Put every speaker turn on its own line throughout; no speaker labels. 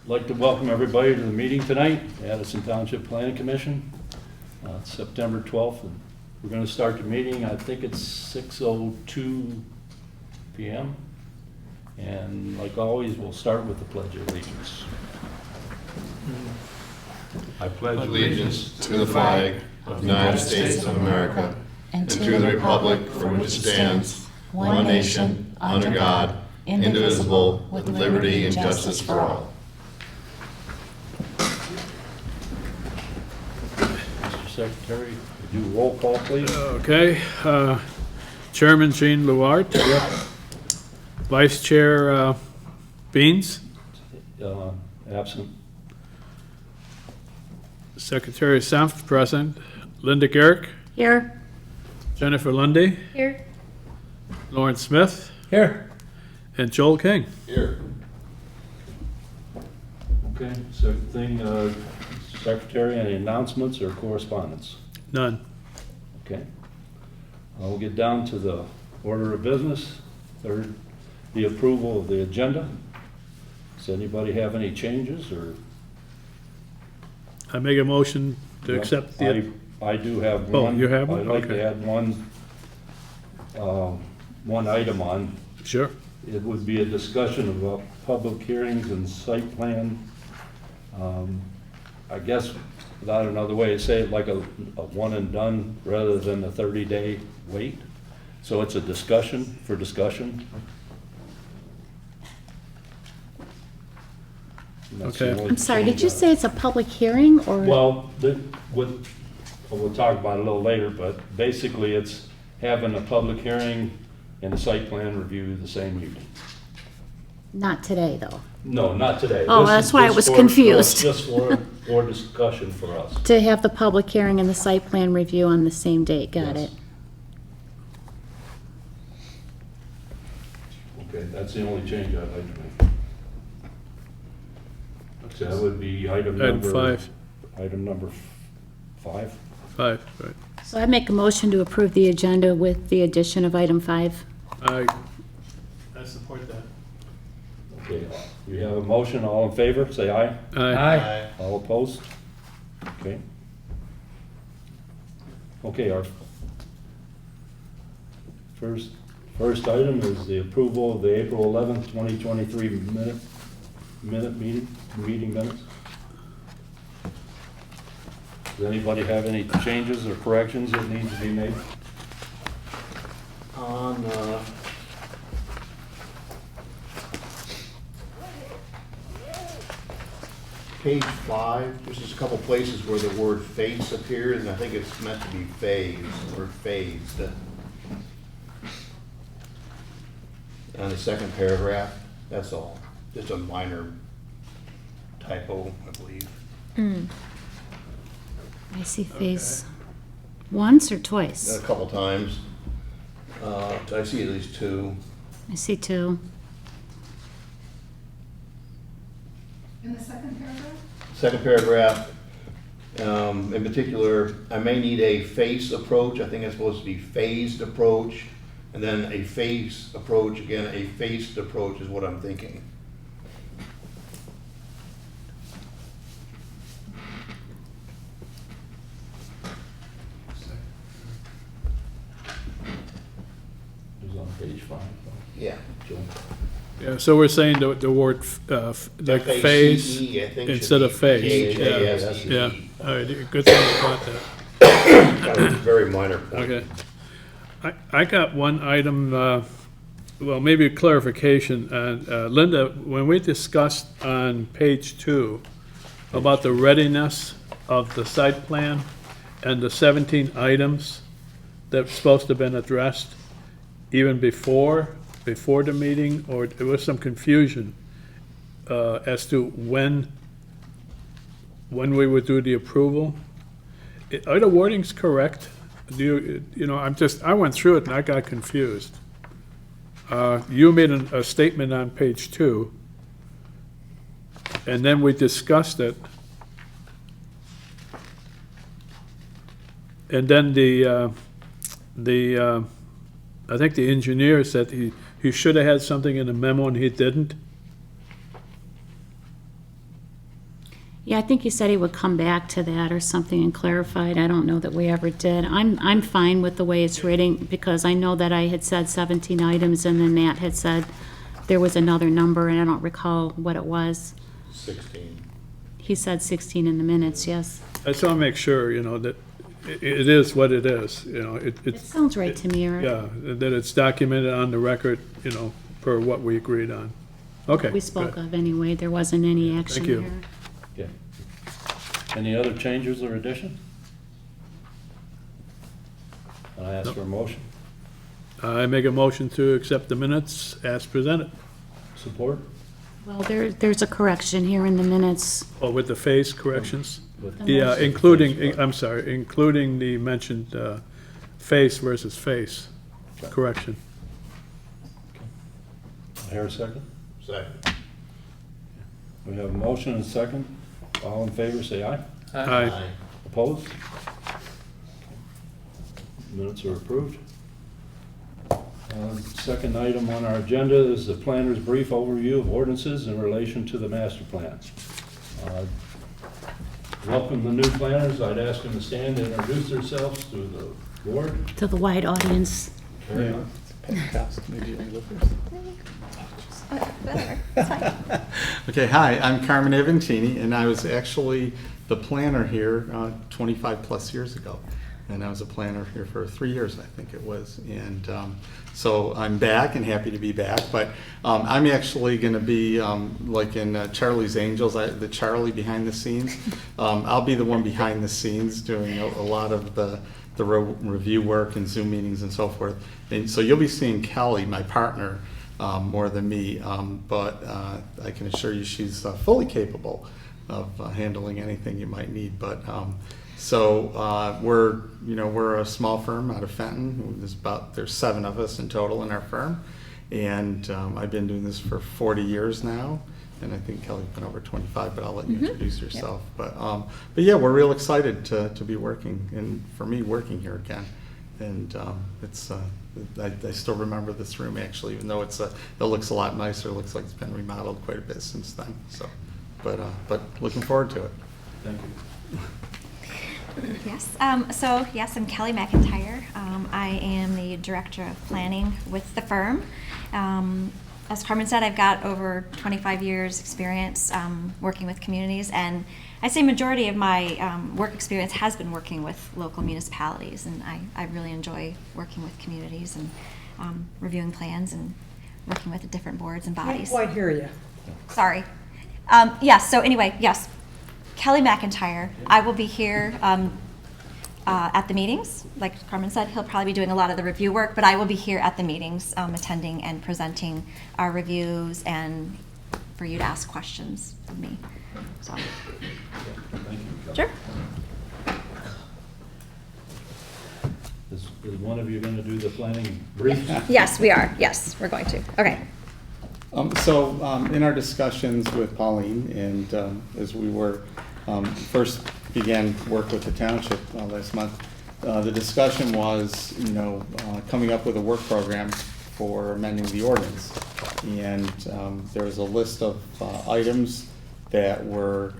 I'd like to welcome everybody to the meeting tonight, Addison Township Planning Commission. It's September 12th, and we're going to start the meeting. I think it's 6:02 p.m. And like always, we'll start with the Pledge of Allegiance. I pledge
allegiance to the flag of the United States of America and to the republic for which it stands, one nation, under God, indivisible, with liberty and justice for all.
Mr. Secretary, would you roll call, please?
Okay, Chairman Jean Luart. Vice Chair Beans.
Absent.
Secretary Senft, present. Linda Garrick.
Here.
Jennifer Lundy.
Here.
Lauren Smith.
Here.
And Joel King.
Here.
Okay, second thing, Secretary, any announcements or correspondence?
None.
Okay. We'll get down to the order of business. Third, the approval of the agenda. Does anybody have any changes or?
I make a motion to accept the,
I do have
Oh,
one.
you have one?
I'd like
Okay.
to add one item on.
sure.
It would be a discussion about public hearings and site plan. I guess without another way to say it, like a one and done rather than a 30-day wait. So it's a discussion for discussion. And that's the
Okay.
only
I'm sorry,
change
did you
I-
say it's a public hearing or?
Well, we'll talk about it a little later, but basically it's having a public hearing and a site plan review the same evening.
Not today, though.
No, not today.
Oh,
This
that's
is
why I
just
was
for-
confused.
Just for discussion for us.
To have the public hearing and the site plan review on the same date, got
Yes.
it.
Okay, that's the only change I'd like to make. So that would be item
Item
number.
5.
Item number 5.
5, right.
So I make a motion to approve the agenda with the addition of item 5.
I support that.
Okay, we have a motion. All in favor, say aye.
Aye.
All opposed? Okay. Okay, our first item is the approval of the April 11th, 2023 meeting minutes. Does anybody have any changes or corrections that need to be made?
On page 5, there's just a couple places where the word face appears, and I think it's meant to be phased, or phased. On the second paragraph, that's all. Just a minor typo, I believe.
I see phase once or twice?
A couple times. I see at least 2.
I see 2.
In the second paragraph?
Second paragraph, in particular, I may need a face approach. I think it's supposed to be phased approach, and then a face approach, again, a phased approach is what I'm thinking.
It was on page 5.
Yeah.
Joe?
Yeah, so we're saying the word, like phase
F-A-C-E, I think should
instead of
be
phase.
P-H-A-S-E.
Yeah, all right, good thing you caught that.
That was a very minor point.
Okay. I got one item, well, maybe a clarification. Linda, when we discussed on page 2 about the readiness of the site plan and the 17 items that's supposed to have been addressed even before the meeting, or there was some confusion as to when we would do the approval. Are the wordings correct? Do you know, I went through it and I got confused. You made a statement on page 2, and then we discussed it. And then I think the engineer said he should have had something in the memo and he didn't.
Yeah, I think he said he would come back to that or something and clarify it. I don't know that we ever did. I'm fine with the way it's reading, because I know that I had said 17 items, and then Matt had said there was another number, and I don't recall what it was.
16.
He said 16 in the minutes, yes.
I just want to make sure, that it is what it is,
It
it's,
sounds right to me, Eric.
yeah, that it's documented on the record, per what we agreed on. Okay.
We spoke
good.
of anyway. There wasn't any action
Thank you.
here.
Okay. Any other changes or additions? I ask for a motion.
I make a motion to accept the minutes as presented,
Support?
Well, there's a correction here in the minutes.
or with the face corrections.
With-
Yeah, including, I'm sorry, including the mentioned face versus face correction.
I hear a second?
Second.
We have a motion and a second. All in favor, say aye.
Aye.
Opposed? Minutes are approved. Second item on our agenda is the planner's brief overview of ordinances in relation to the master plan. Welcome the new planners. I'd ask them to stand and introduce themselves to the board.
To the wide audience.
Carry on.
Okay, hi, I'm Carmen Aventini, and I was actually the planner here 25 plus years ago. And I was a planner here for 3 years, I think it was. And so I'm back and happy to be back. But I'm actually going to be like in Charlie's Angels, the Charlie behind the scenes. I'll be the one behind the scenes doing a lot of the review work and Zoom meetings and so forth. And so you'll be seeing Kelly, my partner, more than me. But I can assure you she's fully capable of handling anything you might need. But so we're a small firm out of Fenton. There's 7 of us in total in our firm, and I've been doing this for 40 years now. And I think Kelly's been over 25, but I'll let you introduce yourself. But yeah, we're real excited to be working, and for me, working here again. And it's I still remember this room actually, even though it looks a lot nicer. It looks like it's been remodeled quite a bit since then. So, but looking forward to it.
Thank you.
Yes, yes, I'm Kelly McIntyre. I am the Director of Planning with the firm. As Carmen said, I've got over 25 years experience working with communities, and I'd say majority of my work experience has been working with local municipalities, and I really enjoy working with communities and reviewing plans and working with the different boards and bodies.
Can't quite hear you.
Sorry. Yes, so anyway, yes, Kelly McIntyre. I will be here at the meetings. Like Carmen said, he'll probably be doing a lot of the review work, but I will be here at the meetings, attending and presenting our reviews and for you to ask questions of me. So,
Thank you.
sure.
Is one of you going to do the planning brief?
Yes, we are. Yes, we're going to. Okay.
So in our discussions with Pauline, and as we were first began work with the township last month, the discussion was, coming up with a work program for amending the ordinance. And there was a list of items that were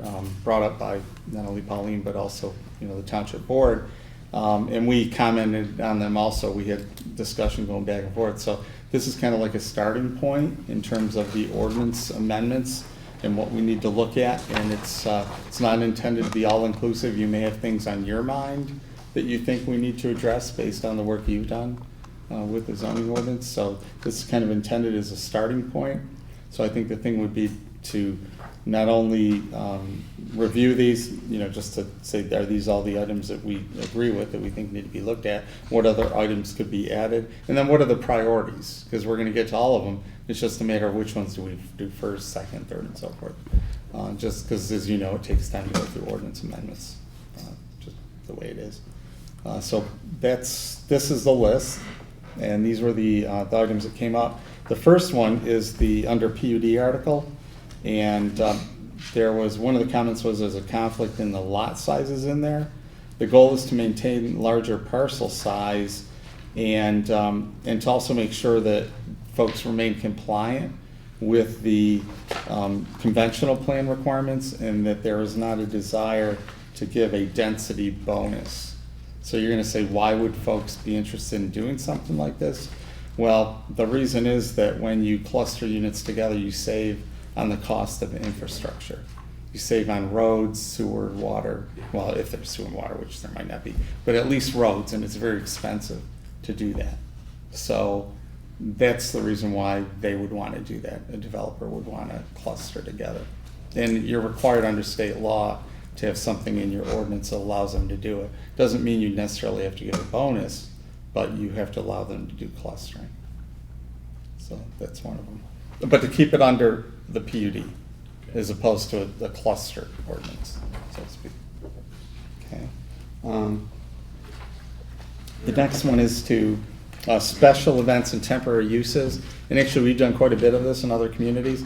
brought up by not only Pauline, but also, the township board. And we commented on them also. We had discussion going back and forth. So this is kind of like a starting point in terms of the ordinance amendments and what we need to look at. And it's not intended to be all-inclusive. You may have things on your mind that you think we need to address based on the work you've done with the zoning ordinance. So this is kind of intended as a starting point. So I think the thing would be to not only review these, just to say, are these all the items that we agree with, that we think need to be looked at? What other items could be added? And then what are the priorities? Because we're going to get to all of them. It's just a matter of which ones do we do first, second, third, and so forth. Just because, as you know, it takes time to go through ordinance amendments, just the way it is. So this is the list, and these were the items that came up. The first one is the under PUD article. And there was, one of the comments was there's a conflict in the lot sizes in there. The goal is to maintain larger parcel size and to also make sure that folks remain compliant with the conventional plan requirements, and that there is not a desire to give a density bonus. So you're gonna say, why would folks be interested in doing something like this? Well, the reason is that when you cluster units together, you save on the cost of infrastructure. You save on roads, sewer, water, well, if there's sewer and water, which there might not be, but at least roads, and it's very expensive to do that. So that's the reason why they would want to do that. A developer would want to cluster together. And you're required under state law to have something in your ordinance that allows them to do it. Doesn't mean you necessarily have to give a bonus, but you have to allow them to do clustering. So that's one of them. But to keep it under the PUD as opposed to the cluster ordinance, so to speak. Okay. The next one is to special events and temporary uses. And actually, we've done quite a bit of this in other communities.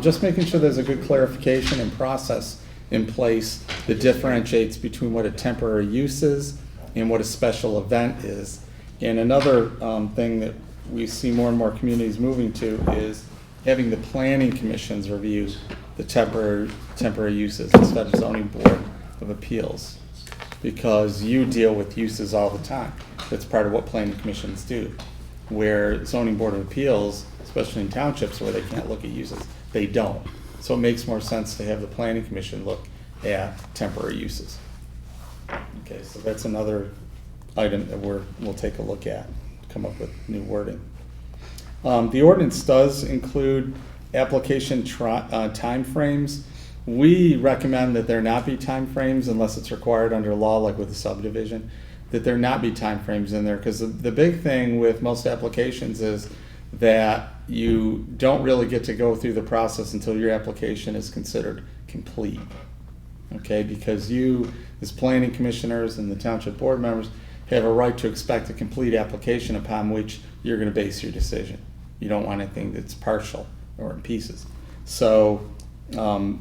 Just making sure there's a good clarification and process in place that differentiates between what a temporary use is and what a special event is. And another thing that we see more and more communities moving to is having the planning commissions review the temporary uses instead of zoning board of appeals, because you deal with uses all the time. That's part of what planning commissions do. Where zoning board of appeals, especially in townships where they can't look at uses, they don't. So it makes more sense to have the planning commission look at temporary uses. Okay, so that's another item that we'll take a look at, come up with new wording. The ordinance does include application timeframes. We recommend that there not be timeframes unless it's required under law, like with a subdivision, that there not be timeframes in there, because the big thing with most applications is that you don't really get to go through the process until your application is considered complete. Okay, because you, as planning commissioners and the township board members, have a right to expect a complete application upon which you're going to base your decision. You don't want anything that's partial or in pieces. So, so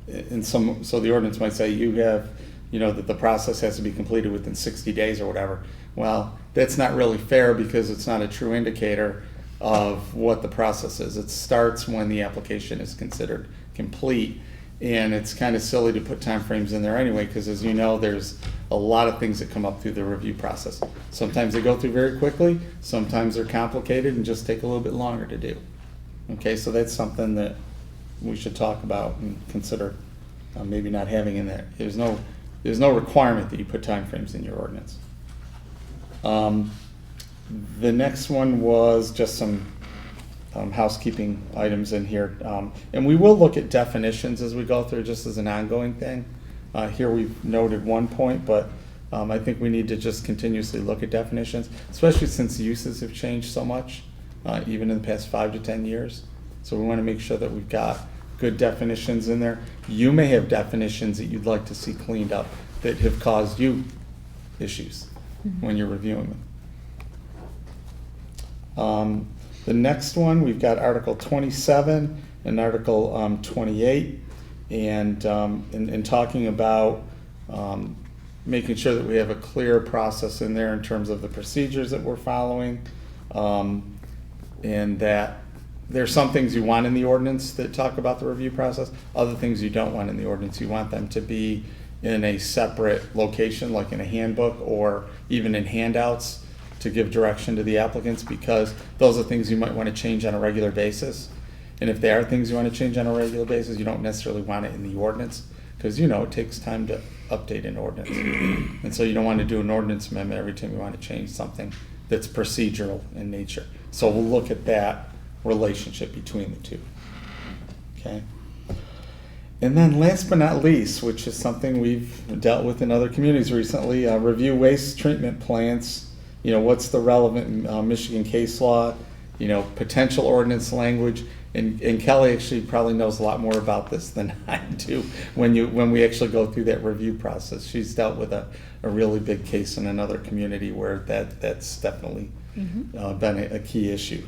the ordinance might say you have, that the process has to be completed within 60 days or whatever. Well, that's not really fair because it's not a true indicator of what the process is. It starts when the application is considered complete, and it's kind of silly to put timeframes in there anyway, because as you know, there's a lot of things that come up through the review process. Sometimes they go through very quickly, sometimes they're complicated and just take a little bit longer to do. Okay, so that's something that we should talk about and consider maybe not having in there. There's no requirement that you put timeframes in your ordinance. The next one was just some housekeeping items in here. And we will look at definitions as we go through, just as an ongoing thing. Here we've noted one point, but I think we need to just continuously look at definitions, especially since uses have changed so much, even in the past 5 to 10 years. So we want to make sure that we've got good definitions in there. You may have definitions that you'd like to see cleaned up that have caused you issues when you're reviewing them. The next one, we've got Article 27 and Article 28, and in talking about making sure that we have a clear process in there in terms of the procedures that we're following, and that there's some things you want in the ordinance that talk about the review process, other things you don't want in the ordinance. You want them to be in a separate location, like in a handbook or even in handouts, to give direction to the applicants, because those are things you might want to change on a regular basis. And if they are things you want to change on a regular basis, you don't necessarily want it in the ordinance, because it takes time to update an ordinance. And so you don't want to do an ordinance amendment every time you want to change something that's procedural in nature. So we'll look at that relationship between the two. Okay. And then last but not least, which is something we've dealt with in other communities recently, review waste treatment plants. What's the relevant Michigan case law, potential ordinance language, and Kelly actually probably knows a lot more about this than I do when we actually go through that review process. She's dealt with a really big case in another community where that's definitely been a key issue.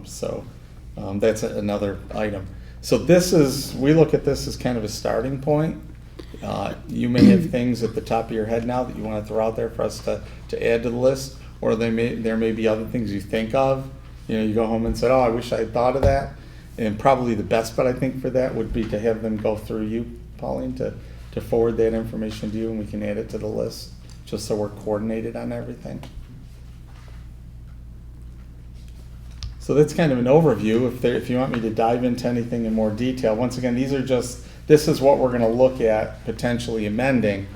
So that's another item. So we look at this as kind of a starting point. You may have things at the top of your head now that you want to throw out there for us to add to the list, or there may be other things you think of. You go home and say, oh, I wish I had thought of that. And probably the best bet, I think, for that would be to have them go through you, Pauline, to forward that information to you, and we can add it to the list, just so we're coordinated on everything. So that's kind of an overview. If you want me to dive into anything in more detail, once again, this is what we're gonna look at potentially amending.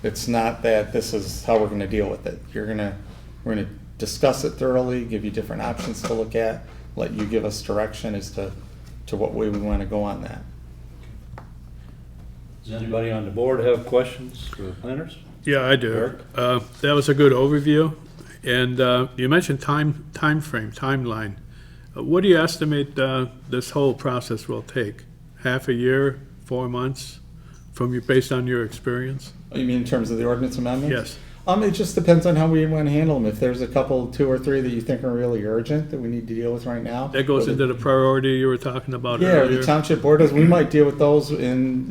It's not that this is how we're gonna deal with it. We're gonna discuss it thoroughly, give you different options to look at, let you give us direction as to what way we wanna go on that.
Does anybody on the board have questions for the planners?
Yeah, I do.
Eric?
That was a good overview. And you mentioned timeline. What do you estimate this whole process will take? Half a year, 4 months, based on your experience?
You mean in terms of the ordinance amendments?
Yes.
It just depends on how we want to handle them. If there's a couple, 2 or 3 that you think are really urgent that we need to deal with right now.
That goes into the priority you were talking about
Yeah,
earlier?
the township board does. We might deal with those in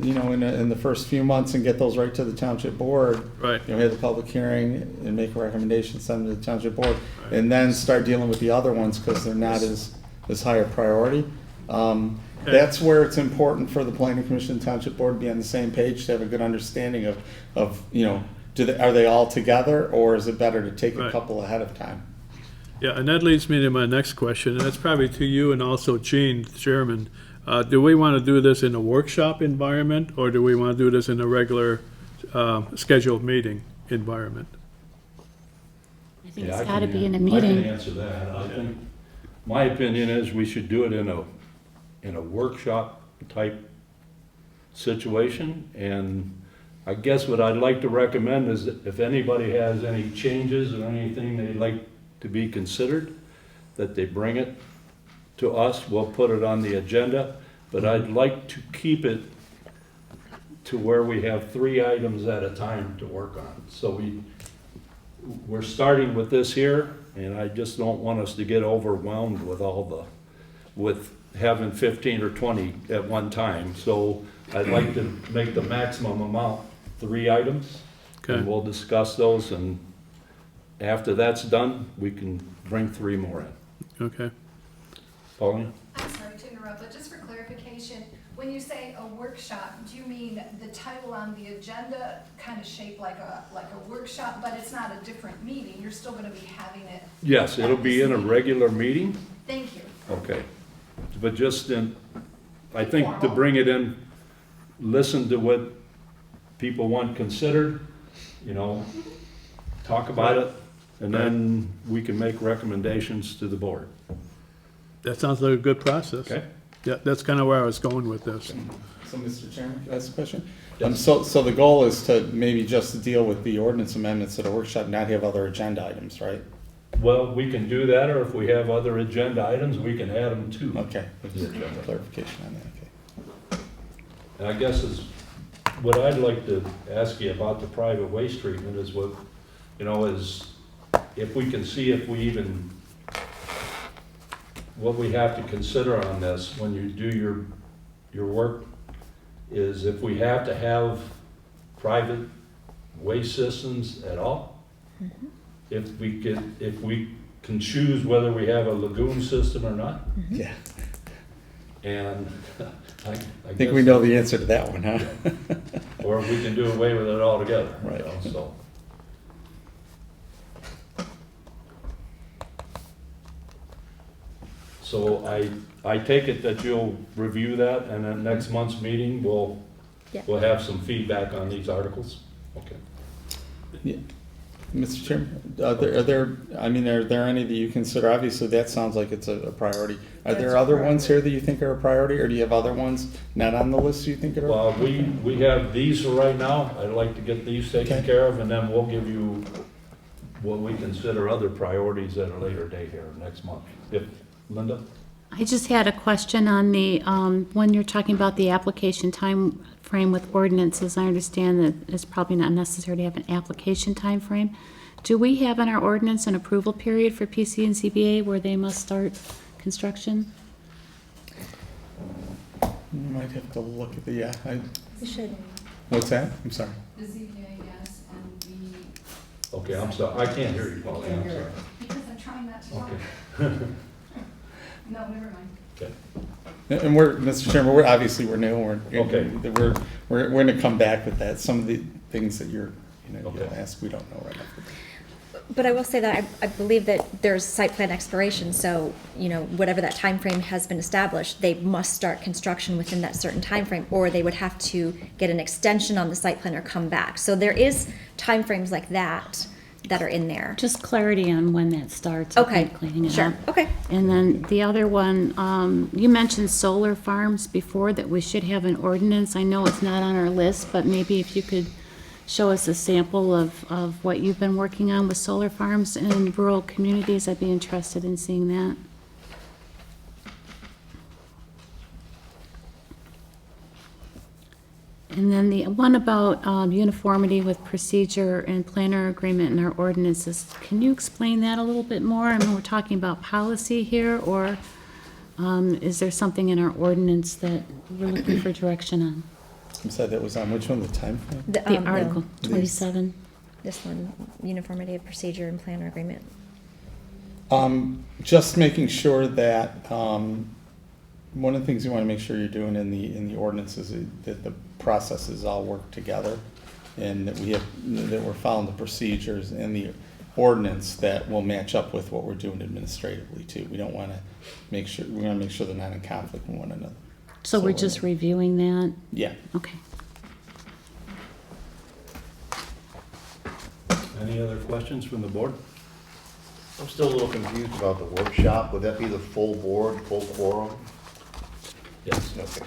the first few months and get those right to the township board.
Right.
Have the public hearing and make a recommendation, send them to the township board, and then start dealing with the other ones because they're not as high a priority. That's where it's important for the planning commission and township board to be on the same page, to have a good understanding of are they all together, or is it better to take a
Right.
couple ahead of time?
Yeah, and that leads me to my next question, and that's probably to you and also Gene, the chairman. Do we want to do this in a workshop environment, or do we want to do this in a regular scheduled meeting environment?
I think
Yeah,
it's
I
gotta
can
be in a
I can
meeting.
answer that. I think, my opinion is we should do it in a workshop type situation. And I guess what I'd like to recommend is that if anybody has any changes or anything they'd like to be considered, that they bring it to us. We'll put it on the agenda, but I'd like to keep it to where we have 3 items at a time to work on. So we're starting with this here, and I just don't want us to get overwhelmed with having 15 or 20 at one time. So I'd like to make the maximum amount 3 items.
Okay.
And we'll discuss those, and after that's done, we can bring 3 more in.
Okay.
Pauline?
I'm sorry to interrupt, but just for clarification, when you say a workshop, do you mean the title on the agenda kind of shaped like a workshop, but it's not a different meeting? You're still gonna be having it?
Yes, it'll be in a regular meeting.
Thank you.
Okay. But just I think to bring it in, listen to what people want considered, talk about it, and then we can make recommendations to the board.
That sounds like a good process.
Okay?
Yeah, that's kind of where I was going with this.
So, Mr. Chairman, can I ask a question?
Yes.
So the goal is to maybe just deal with the ordinance amendments at a workshop, not have other agenda items, right?
Well, we can do that, or if we have other agenda items, we can add them too.
Okay, just clarification on that, okay.
And I guess what I'd like to ask you about the private waste treatment is is if we can see if we even, what we have to consider on this when you do your work is if we have to have private waste systems at all. If we can choose whether we have a lagoon system or not.
Yeah,
And I
I think we know the answer to that one, huh?
or we can do away with it altogether.
Right.
So I take it that you'll review that, and then next month's meeting, we'll have some feedback on these articles? Okay.
Yeah. Mr. Chairman, are there any that you consider, obviously that sounds like it's a priority. Are there other ones here that you think are a priority, or do you have other ones not on the list you think are?
Well, we have these for right now. I'd like to get these taken
Okay.
care of, and then we'll give you what we consider other priorities at a later date here, next month. Linda?
I just had a question on the, when you're talking about the application time frame with ordinances, I understand that it's probably not necessary to have an application time frame. Do we have in our ordinance an approval period for PC and CBA where they must start construction?
You might have to look at the,
We should.
what's that? I'm sorry.
The ZBA, yes, and the,
Okay, I'm sorry. I can't hear you, Pauline. I'm sorry.
because I'm trying not to talk.
Okay.
No, never mind.
Okay.
And we're, Mr. Chairman, we're obviously, we're new,
Okay.
we're gonna come back with that. Some of the things that you'll
Okay.
ask, we don't know right now.
But I will say that I believe that there's site plan expiration, so, whatever that time frame has been established, they must start construction within that certain time frame, or they would have to get an extension on the site plan or come back. So there is time frames like that are in there.
Just clarity on when that starts. I
Okay,
think, cleaning it
sure,
up.
okay.
And then the other one, you mentioned solar farms before, that we should have an ordinance. I know it's not on our list, but maybe if you could show us a sample of what you've been working on with solar farms in rural communities, I'd be interested in seeing that. And then the one about uniformity with procedure and planner agreement in our ordinances, can you explain that a little bit more? I mean, we're talking about policy here, or is there something in our ordinance that we're looking for direction on?
You said that was on which one, the time frame?
The Article
these-
27.
This one, uniformity of procedure and planner agreement.
Just making sure that, one of the things you want to make sure you're doing in the ordinances is that the processes all work together, and that that we're following the procedures in the ordinance that will match up with what we're doing administratively too. We don't want to we want to make sure they're not in conflict with one another.
So we're just reviewing that?
Yeah.
Okay.
Any other questions from the board?
I'm still a little confused about the workshop. Would that be the full board, full quorum?
Yes.
Okay.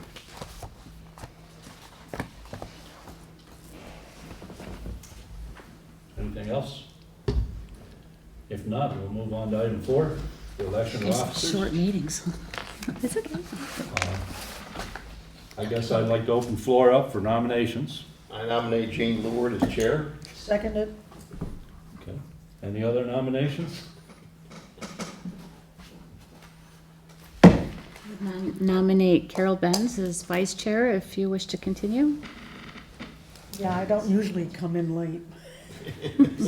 Anything else? If not, we'll move on to item 4, the election of
Just
officers.
short meetings. It's okay.
I guess I'd like to open floor up for nominations.
I nominate Jane Leward as chair.
Seconded.
Okay. Any other nominations?
Nominate Carol Benz as vice chair if you wish to continue.
Yeah, I don't usually come in late.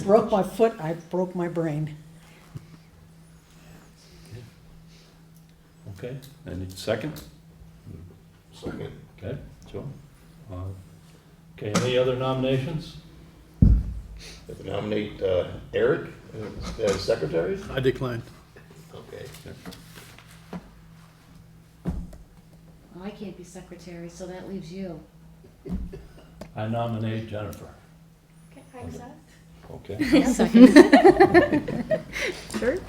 Broke my foot, I broke my brain.
Okay. Any second?
Second.
Okay, Joe? Okay, any other nominations?
If I nominate Eric as secretary?
I decline.
Okay.
I can't be secretary, so that leaves you.
I nominate Jennifer.
Okay, I accept.
Okay.
Second. Sure.
Okay.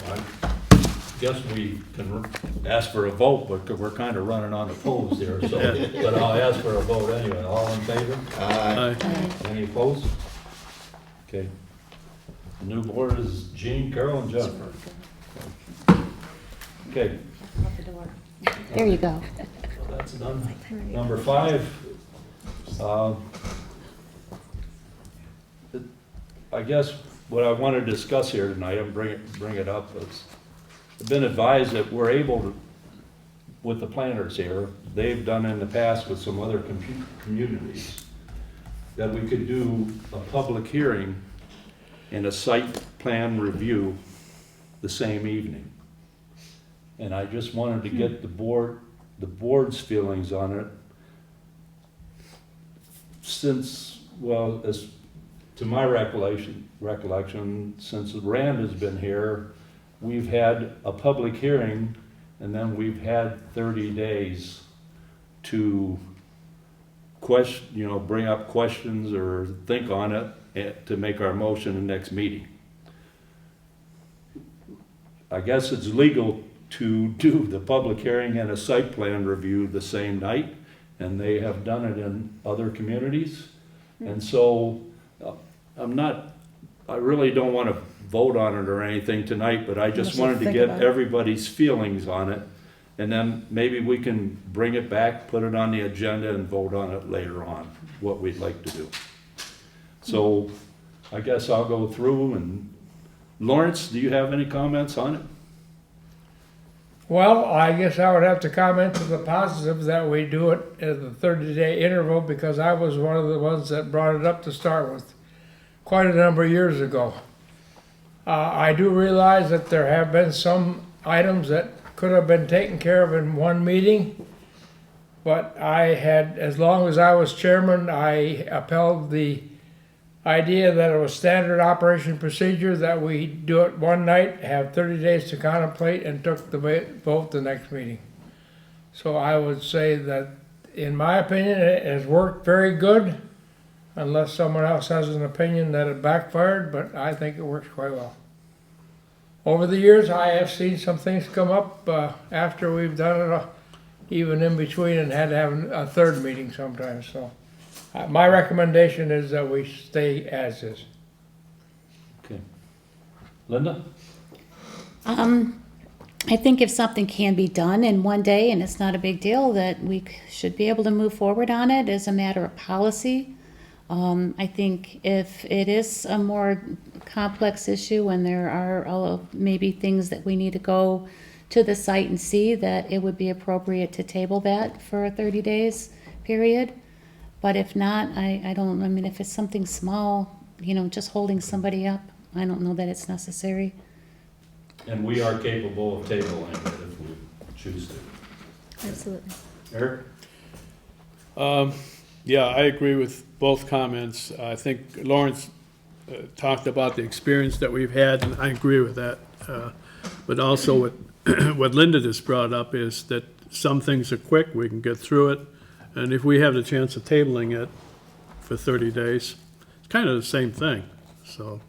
Well, I guess we can ask for a vote, but we're kind of running on opposed here, so, but I'll ask for a vote anyway. All in favor?
Aye.
Any opposed? Okay. The new board is Jean, Carol, and Jennifer. Okay,
Out the door. There you go.
so that's done. Number 5, I guess what I want to discuss here tonight, and bring it up, is I've been advised that we're able to, with the planners here, they've done in the past with some other communities, that we could do a public hearing and a site plan review the same evening. And I just wanted to get the board's feelings on it. Since, well, as to my recollection, since Rand has been here, we've had a public hearing, and then we've had 30 days to bring up questions or think on it to make our motion in the next meeting. I guess it's legal to do the public hearing and a site plan review the same night, and they have done it in other communities. And so I really don't want to vote on it or anything tonight, but I just
Let's
wanted to
think
get
about it.
everybody's feelings on it. And then maybe we can bring it back, put it on the agenda, and vote on it later on, what we'd like to do. So I guess I'll go through, and Lawrence, do you have any comments on it?
Well, I guess I would have to comment to the positive that we do it at the 30-day interval, because I was one of the ones that brought it up to start with quite a number of years ago. I do realize that there have been some items that could have been taken care of in one meeting, but as long as I was chairman, I upheld the idea that it was standard operation procedure that we do it one night, have 30 days to contemplate, and took the vote the next meeting. So I would say that, in my opinion, it has worked very good, unless someone else has an opinion that it backfired, but I think it works quite well. Over the years, I have seen some things come up after we've done it, even in between, and had to have a third meeting sometimes, so. My recommendation is that we stay as is.
Okay. Linda?
I think if something can be done in one day and it's not a big deal, that we should be able to move forward on it as a matter of policy. I think if it is a more complex issue and there are maybe things that we need to go to the site and see, that it would be appropriate to table that for a 30 days period. But if not, I mean, if it's something small, just holding somebody up, I don't know that it's necessary.
And we are capable of tabling it if we choose to.
Absolutely.
Eric?
Yeah, I agree with both comments. I think Lawrence talked about the experience that we've had, and I agree with that. But also what Linda just brought up is that some things are quick, we can get through it. And if we have the chance of tabling it for 30 days, it's kind of the same thing. So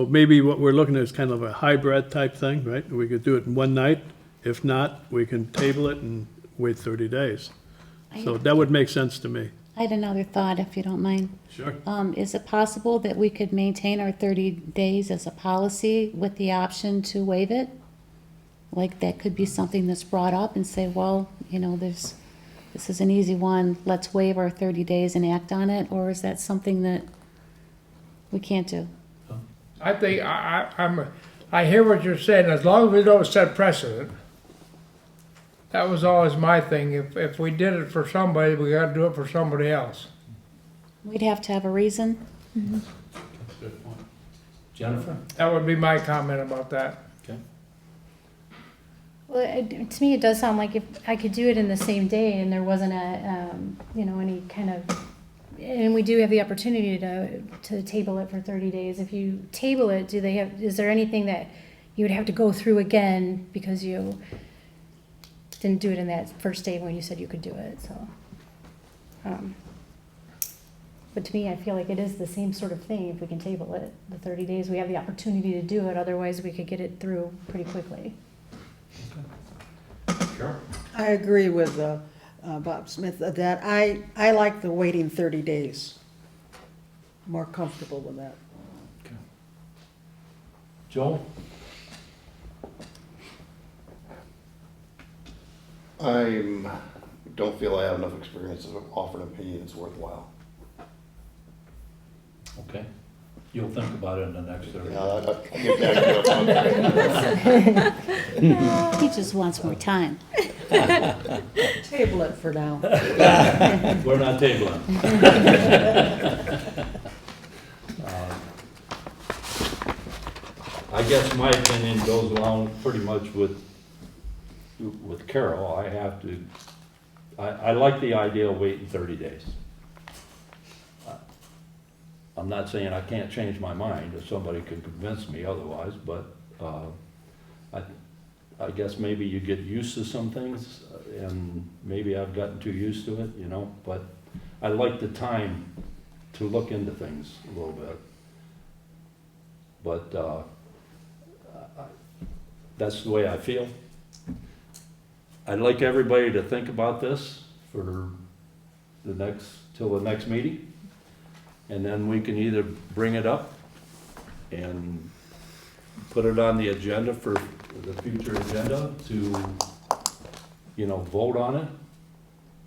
maybe what we're looking at is kind of a hybrid type thing, right? We could do it in one night. If not, we can table it and wait 30 days. So that would make sense to me.
I had another thought, if you don't mind.
Sure.
Is it possible that we could maintain our 30 days as a policy with the option to waive it? Like, that could be something that's brought up and say, well, this is an easy one, let's waive our 30 days and act on it, or is that something that we can't do?
I think I hear what you're saying, as long as we don't set precedent. That was always my thing. If we did it for somebody, we gotta do it for somebody else.
We'd have to have a reason.
Good point. Jennifer?
That would be my comment about that.
Okay.
Well, to me, it does sound like if I could do it in the same day and there wasn't any kind of, and we do have the opportunity to table it for 30 days. If you table it, is there anything that you would have to go through again because you didn't do it in that first day when you said you could do it, so. But to me, I feel like it is the same sort of thing. If we can table it, the 30 days, we have the opportunity to do it. Otherwise, we could get it through pretty quickly.
Sure.
I agree with Bob Smith that I like the waiting 30 days. More comfortable with that.
Okay. Joel?
I don't feel I have enough experience to offer an opinion that's worthwhile.
Okay. You'll think about it in the next 30 days.
I'll get back to you.
He just wants more time.
Table it for now.
We're not tabling. I guess my opinion goes along pretty much with Carol. I like the idea of waiting 30 days. I'm not saying I can't change my mind if somebody can convince me otherwise, but I guess maybe you get used to some things, and maybe I've gotten too used to it, but I like the time to look into things a little bit. But that's the way I feel. I'd like everybody to think about this for till the next meeting. And then we can either bring it up and put it on the agenda for the future agenda to, vote on it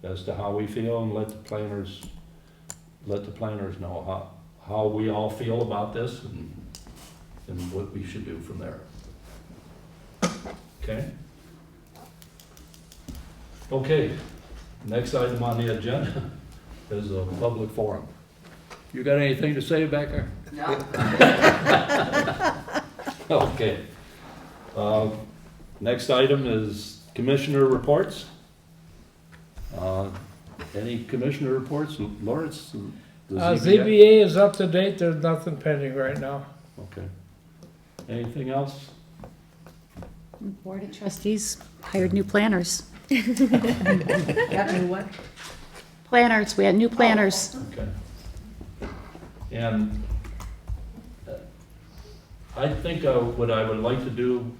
as to how we feel, and let the planners know how we all feel about this and what we should do from there. Okay? Okay, next item on the agenda is a public forum. You got anything to say back there? No. Okay. Next item is commissioner reports. Any commissioner reports? Lawrence? the
ZBA is up to date, there's nothing pending right now.
Okay. Anything else?
Board of Trustees hired new planners.
Got me what?
Planners, we had new planners.
Okay. And I think what I would like to do,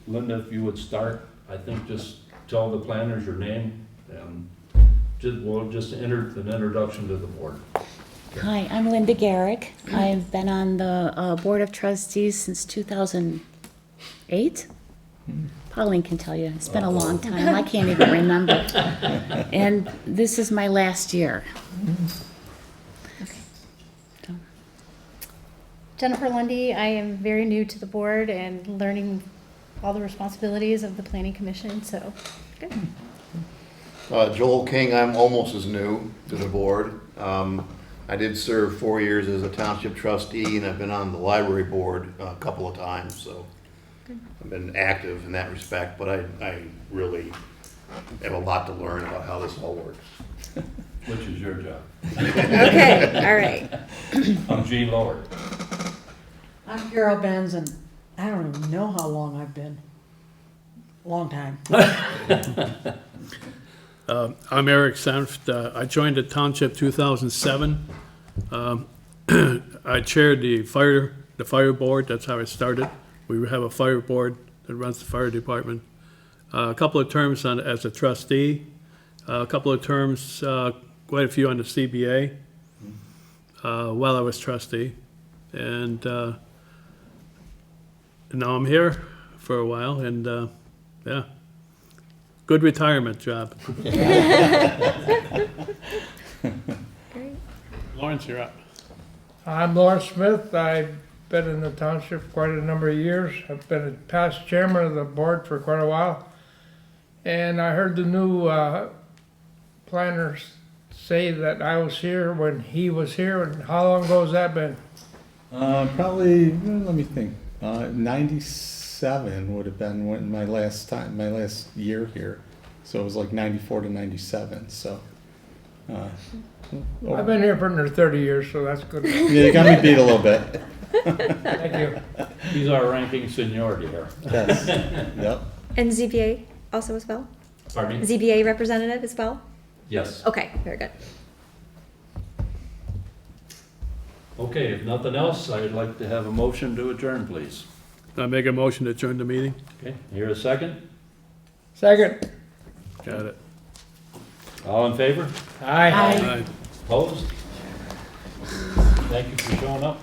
Linda, if you would start, I think just tell the planners your name and we'll just enter an introduction to the board.
Hi, I'm Linda Garrick. I've been on the Board of Trustees since 2008. Pauline can tell you, it's been a long time, I can't even remember. And this is my last year.
Jennifer Lundy, I am very new to the board and learning all the responsibilities of the planning commission, so, good.
Joel King, I'm almost as new to the board. I did serve 4 years as a township trustee, and I've been on the library board a couple of times, so I've been active in that respect, but I really have a lot to learn about how this all works.
Which is your job.
Okay, all right.
I'm Gene Lower.
I'm Carol Benz, and I don't even know how long I've been. Long time.
I'm Eric Senft. I joined the township 2007. I chaired the fire board. That's how I started. We have a fire board that runs the fire department. A couple of terms as a trustee. A couple of terms, quite a few on the CBA while I was trustee. And now I'm here for a while, and yeah. Good retirement job. Lawrence, you're up.
I'm Lawrence Smith. I've been in the township quite a number of years. I've been a past chairman of the board for quite a while. And I heard the new planners say that I was here when he was here. And how long ago has that been?
Probably, let me think, 97 would have been when my last year here. So it was like 94 to 97, so.
I've been here for under 30 years, so that's good.
Yeah, you got me beat a little bit.
Thank you.
He's our ranking seniority here.
Yes, yep.
And ZBA also as well?
Pardon me?
ZBA representative as well?
Yes.
Okay, very good.
Okay, if nothing else, I'd like to have a motion to adjourn, please.
I make a motion to adjourn the meeting.
Okay, here a second?
Second.
Got it.
All in favor?
Aye.
Aye.
Opposed? Thank you for showing up.